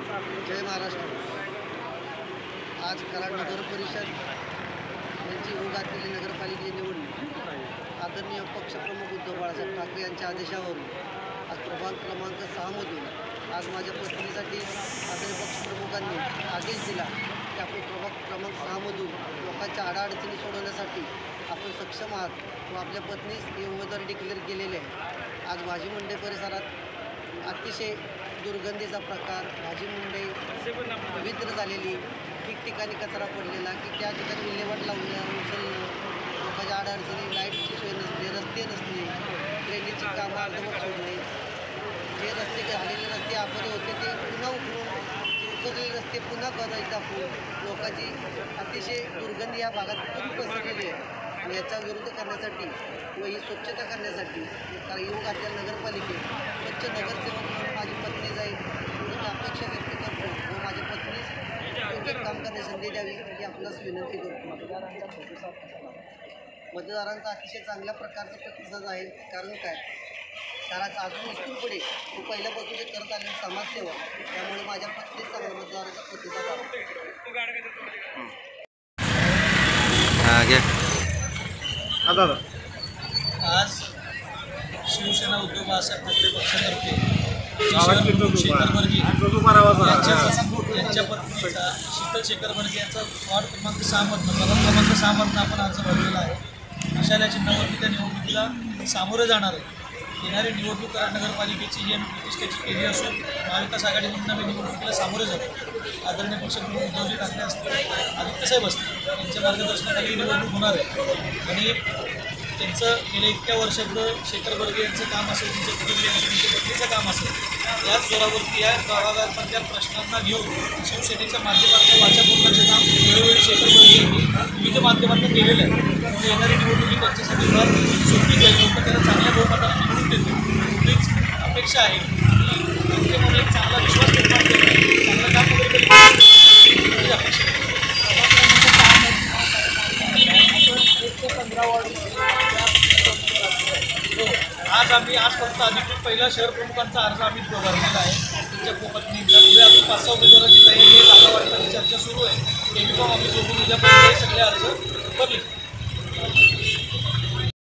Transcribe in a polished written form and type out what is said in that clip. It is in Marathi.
जय महाराष्ट्र। आज कराड नगर परिषद यांची होऊ घातलेली नगरपालिकेची निवडणूक आदरणीय पक्षप्रमुख उद्धव बाळासाहेब ठाकरे यांच्या आदेशावरून आज प्रभाग क्रमांक 6 मधून आज माझ्या पत्नीसाठी आदरणीय पक्षप्रमुखांनी आदेश दिला की आपण प्रभाग क्रमांक 6 मधून लोकांच्या अडचणी सोडवण्यासाठी आपण सक्षम आहात व आपल्या पत्नीस ही उमेदवारी डिक्लेअर केलेली आहे। आज भाजी मंडई परिसरात अतिशय दुर्गंधीचा प्रकार, भाजी मंडई पवित्र झालेली, ठिकठिकाणी कचरा पडलेला की त्या ठिकाणी विल्हेवाट लावणं, उचलणं, लोकांच्या अडचणी, लाईटची सोय नसते, रस्ते नसते, ड्रेनेजची कामं अर्धवट सोडणे, जे रस्ते झालेले रस्ते आपण होते ते पुन्हा उचललेले रस्ते पुन्हा करायचे आपण लोकांची अतिशय दुर्गंधी या भागात खूप पसरलेली आहे। आणि याचा विरोध करण्यासाठी व ही स्वच्छता करण्यासाठी कारण येऊ घातल्या नगरपालिकेत स्वच्छ नगरसेवक म्हणून माझी पत्नी जाईल म्हणून अपेक्षा व्यक्त करतो व माझ्या पत्नीस योग्य काम करण्याची संधी द्यावी ही आपणास विनंती करतो। मतदारांचा अतिशय चांगल्या प्रकारचा प्रतिसाद आहे। कारण काय, कारण अजून इथून पुढे तो पहिल्यापासून जे करत आलेली समाजसेवा त्यामुळे माझ्या पत्नीस चांगला मतदारांचा प्रतिसाद आहे। आज शिवसेना उद्धव बाळासाहेब ठाकरे पक्षातर्फे यांच्या पत्नीचा शीतल शेखर वर्गे यांचा वॉर्ड क्रमांक 6 मधनं प्रभाग क्रमांक 6 मधनं आपण अर्ज भरलेला आहे। अशाला चिन्हावरती त्या निवडणुकीला सामोरे जाणार आहे। येणारी निवडणूक कराड नगरपालिकेची ही प्रतिष्ठेची केली असून महाविकास आघाडीमधून आम्ही निवडणुकीला सामोरे जातो। आदरणीय पक्षप्रमुख उद्धवजी ठाकरे असतील, आदित्यसाहेब असतील, यांच्या मार्गदर्शनाखाली निवडणूक होणार आहे। आणि त्यांचं गेल्या इतक्या वर्षातलं शेखर वर्गे यांचं काम असेल, त्यांच्या कुटुंबीय असेल, त्यांच्या पत्नीचं काम असेल, याच जोरावरती या गावागावांमधल्या प्रश्नांना घेऊन शिवसेनेच्या माध्यमातून वाचापूर्णाचे काम वेळोवेळी शेखर वर्गे यांनी विविध माध्यमातून केलेलं आहे। त्यामुळे येणारी निवडणुकी त्यांच्यासाठी फार सोपी जाईल, लोक त्याला चांगल्या बहुमताने निवडून देतील एवढीच अपेक्षा आहे। आणि त्यांच्यामध्ये एक चांगला विश्वास निर्माण केला, चांगलं काम वगैरे केलं अपेक्षा आहे। 115 वॉर्ड आज फक्त अधिकृत पहिला शहर प्रमुखांचा अर्ज आम्ही भरलेला आहे। त्यांच्या पत्नीचा पुढे अजून 5-6 उमेदवारांची तयारी आहे, जागा वाटपाची चर्चा सुरू आहे। फॉर्म आम्ही जोडून उद्यापर्यंत सगळे अर्ज भरले।